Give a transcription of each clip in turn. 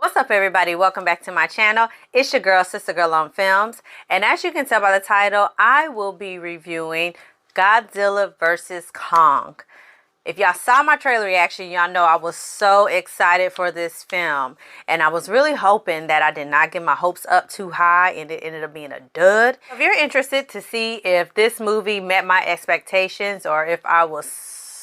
What's up, everybody? Welcome back to my channel. It's your girl, Sister Girl on Films. And as you can tell by the title, I will be reviewing Godzilla vs. Kong. If y'all saw my trailer reaction, y'all know I was so excited for this film. And I was really hoping that I did not get my hopes up too high and it ended up being a dud. If you're interested to see if this movie met my expectations or if I was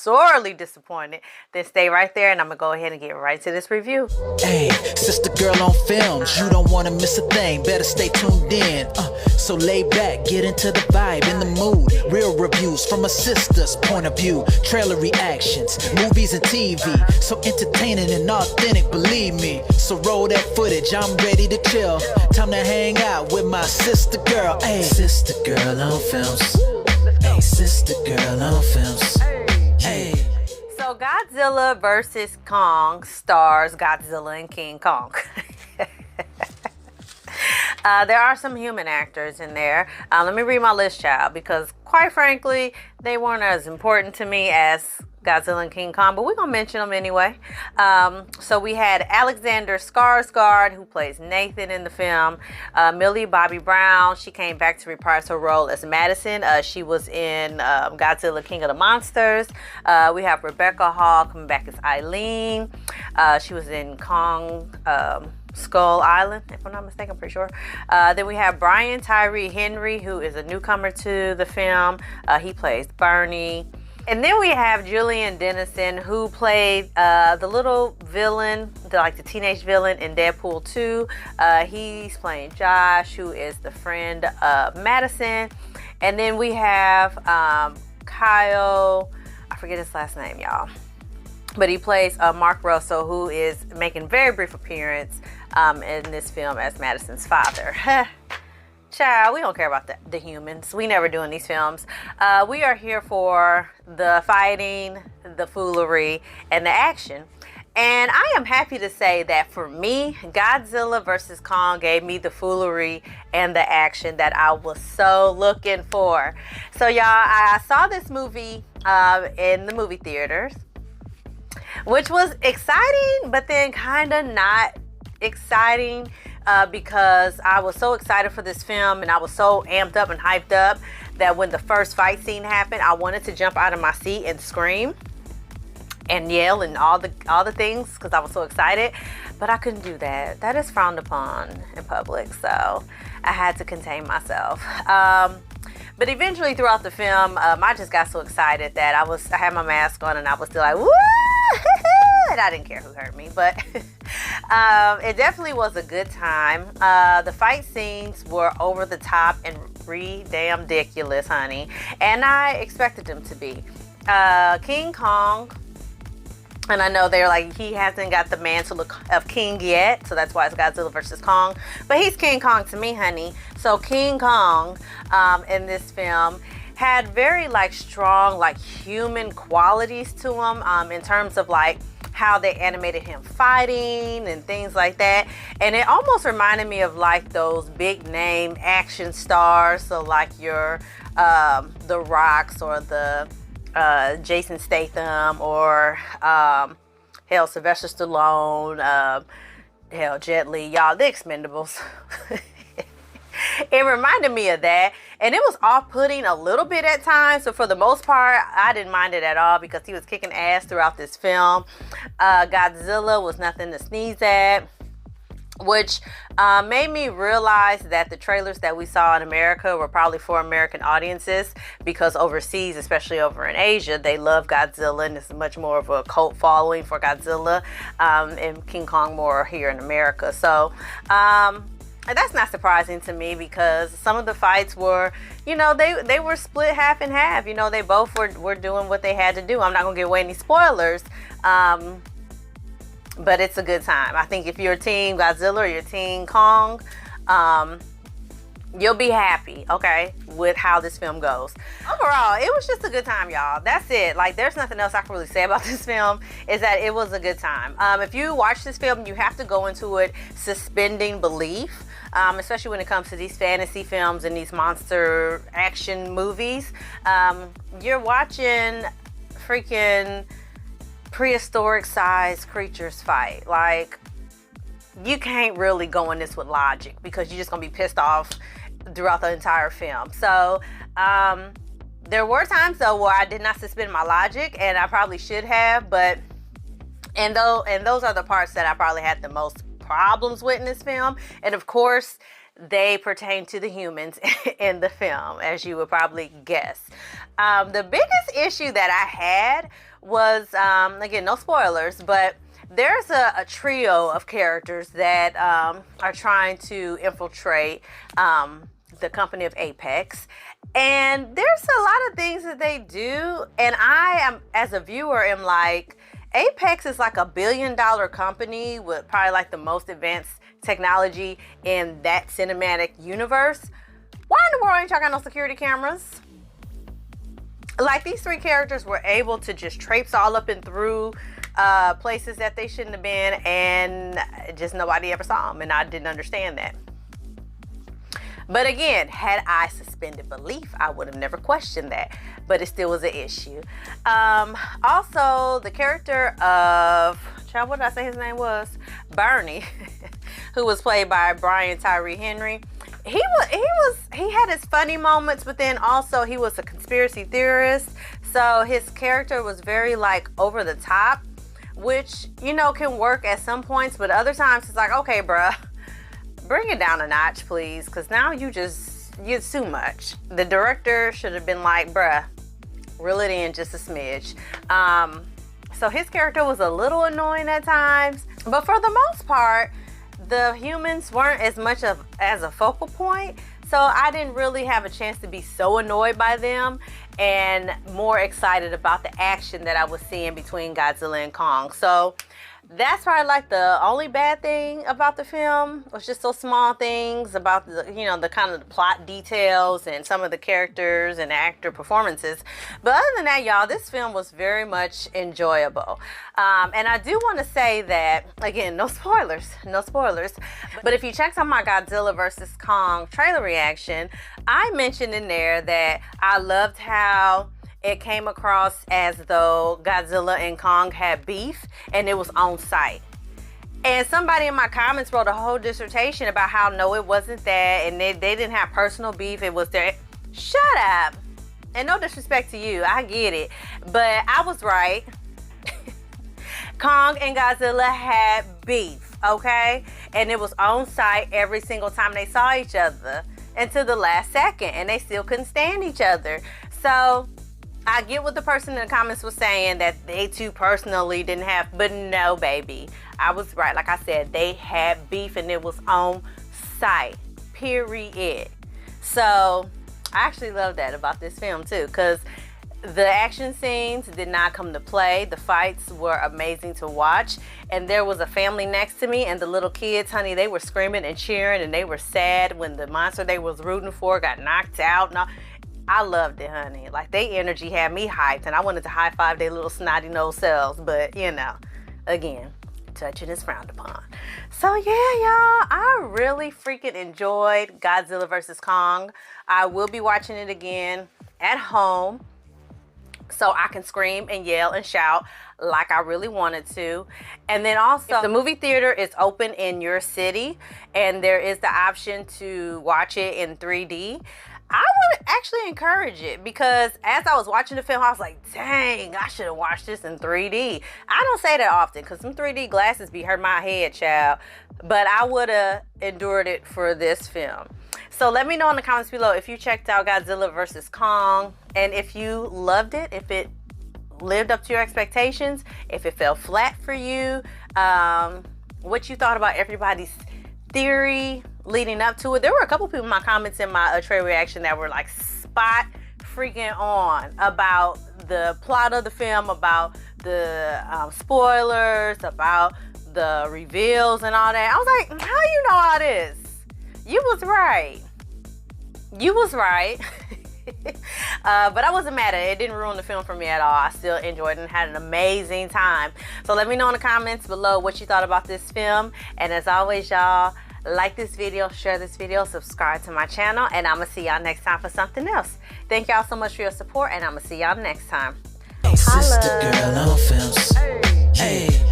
sorely disappointed, then stay right there and I'm gonna go ahead and get right to this review. Hey, Sister Girl on Films, you don't want to miss a thing, better stay tuned in. So lay back, get into the vibe, in the mood. Real reviews from a sister's point of view. Trailer reactions, movies and TV, so entertaining and authentic, believe me. So roll that footage, I'm ready to chill. Time to hang out with my sister girl. Hey, Sister Girl on Films. Hey, Sister Girl on Films. Hey. So Godzilla vs. Kong stars Godzilla and King Kong. There are some human actors in there. Let me read my list, child, because quite frankly, they weren't as important to me as Godzilla and King Kong, but we're gonna mention them anyway. So we had Alexander Skarsgård, who plays Nathan in the film. Millie Bobby Brown, she came back to reprise her role as Madison. She was in Godzilla King of the Monsters. We have Rebecca Hall coming back as Eileen. She was in Kong Skull Island, if I'm not mistaken, I'm pretty sure. Then we have Brian Tyree Henry, who is a newcomer to the film. He plays Bernie. And then we have Julian Dennison, who played the little villain, the teenage villain in Deadpool 2. He's playing Josh, who is the friend of Madison. And then we have Kyle, I forget his last name, y'all. But he plays Mark Russell, who is making a very brief appearance in this film as Madison's father. Child, we don't care about the humans. We never do in these films. We are here for the fighting, the foolery, and the action. And I am happy to say that for me, Godzilla vs. Kong gave me the foolery and the action that I was so looking for. So y'all, I saw this movie in the movie theaters, which was exciting, but then kind of not exciting. Because I was so excited for this film and I was so amped up and hyped up that when the first fight scene happened, I wanted to jump out of my seat and scream and yell and all the things because I was so excited, but I couldn't do that. That is frowned upon in public, so I had to contain myself. But eventually throughout the film, I just got so excited that I had my mask on and I was still like, woo! And I didn't care who hurt me, but it definitely was a good time. The fight scenes were over the top and damn ridiculous, honey, and I expected them to be. King Kong, and I know they're like, he hasn't got the mantle of king yet, so that's why it's Godzilla versus Kong, but he's King Kong to me, honey. So King Kong in this film had very strong human qualities to him in terms of how they animated him fighting and things like that. And it almost reminded me of those big name action stars. So your The Rocks or the Jason Statham or hell, Sylvester Stallone, hell, Jet Li, y'all, the Expendables. It reminded me of that, and it was off-putting a little bit at times, so for the most part, I didn't mind it at all because he was kicking ass throughout this film. Godzilla was nothing to sneeze at, which made me realize that the trailers that we saw in America were probably for American audiences because overseas, especially over in Asia, they love Godzilla and it's much more of a cult following for Godzilla, and King Kong more here in America. So, that's not surprising to me because some of the fights were, they were split half and half. They both were doing what they had to do. I'm not going to give away any spoilers, but it's a good time. I think if you're Team Godzilla or you're Team Kong, you'll be happy, okay, with how this film goes. Overall, it was just a good time, y'all. That's it. There's nothing else I can really say about this film, is that it was a good time. If you watch this film, you have to go into it suspending belief. Especially when it comes to these fantasy films and these monster action movies. You're watching freaking prehistoric sized creatures fight. you can't really go in this with logic because you're just gonna be pissed off throughout the entire film. So there were times though where I did not suspend my logic, and I probably should have, but and those are the parts that I probably had the most problems with in this film. And of course, they pertain to the humans in the film, as you would probably guess. The biggest issue that I had was, again, no spoilers, but there's a trio of characters that are trying to infiltrate the company of Apex. And there's a lot of things that they do, and I am, as a viewer, am like, Apex is like $1 billion company with probably like the most advanced technology in that cinematic universe. Why in the world ain't y'all got no security cameras? Like, these three characters were able to just traipse all up and through places that they shouldn't have been, and just nobody ever saw them, and I didn't understand that. But again, had I suspended belief, I would have never questioned that. But it still was an issue. Also, the character of, what did I say his name was? Bernie, who was played by Brian Tyree Henry. He had his funny moments, but then also he was a conspiracy theorist. So his character was very like over the top, which, you know, can work at some points, but other times it's like, okay, bruh, bring it down a notch, please, because now you're too much. The director should have been like, bruh, reel it in just a smidge. So his character was a little annoying at times, but for the most part, the humans weren't as much as a focal point, so I didn't really have a chance to be so annoyed by them and more excited about the action that I was seeing between Godzilla and Kong. So that's probably like the only bad thing about the film. It was just those small things about the, you know, the kind of the plot details and some of the characters and actor performances. But other than that, y'all, this film was very much enjoyable. And I do want to say that, again, no spoilers. But if you checked out my Godzilla vs. Kong trailer reaction, I mentioned in there that I loved how it came across as though Godzilla and Kong had beef and it was on site. And somebody in my comments wrote a whole dissertation about how no, it wasn't that, and they didn't have personal beef. It was their... Shut up. And no disrespect to you, I get it. But I was right. Kong and Godzilla had beef, okay? And it was on site every single time they saw each other until the last second, and they still couldn't stand each other. So I get what the person in the comments was saying, that they two personally didn't have, but no, baby. I was right. Like I said, they had beef and it was on site, period. So I actually love that about this film too, because the action scenes did not come to play. The fights were amazing to watch. And there was a family next to me, and the little kids, honey, they were screaming and cheering, and they were sad when the monster they was rooting for got knocked out. And all. I loved it, honey. Like, they energy had me hyped, and I wanted to high five their little snotty nose selves. But, you know, again, touching is frowned upon. So, yeah, y'all, I really freaking enjoyed Godzilla vs. Kong. I will be watching it again at home, so I can scream and yell and shout like I really wanted to. And then also, if the movie theater is open in your city and there is the option to watch it in 3D, I would actually encourage it, because as I was watching the film, I was like, dang, I should have watched this in 3D. I don't say that often, because some 3D glasses be hurting my head, child. But I would have endured it for this film. So let me know in the comments below if you checked out Godzilla vs. Kong, and if you loved it, if it lived up to your expectations, if it fell flat for you, what you thought about everybody's theory leading up to it. There were a couple people in my comments in my trailer reaction that were like spot freaking on about the plot of the film, about the spoilers, about the reveals and all that. I was like, how you know all this? You was right. But I wasn't mad at it. It didn't ruin the film for me at all. I still enjoyed it and had an amazing time. So let me know in the comments below what you thought about this film. And as always, y'all, like this video, share this video, subscribe to my channel, and I'm gonna see y'all next time for something else. Thank y'all so much for your support, and I'm gonna see y'all next time. Sista Gurl on films. Hey.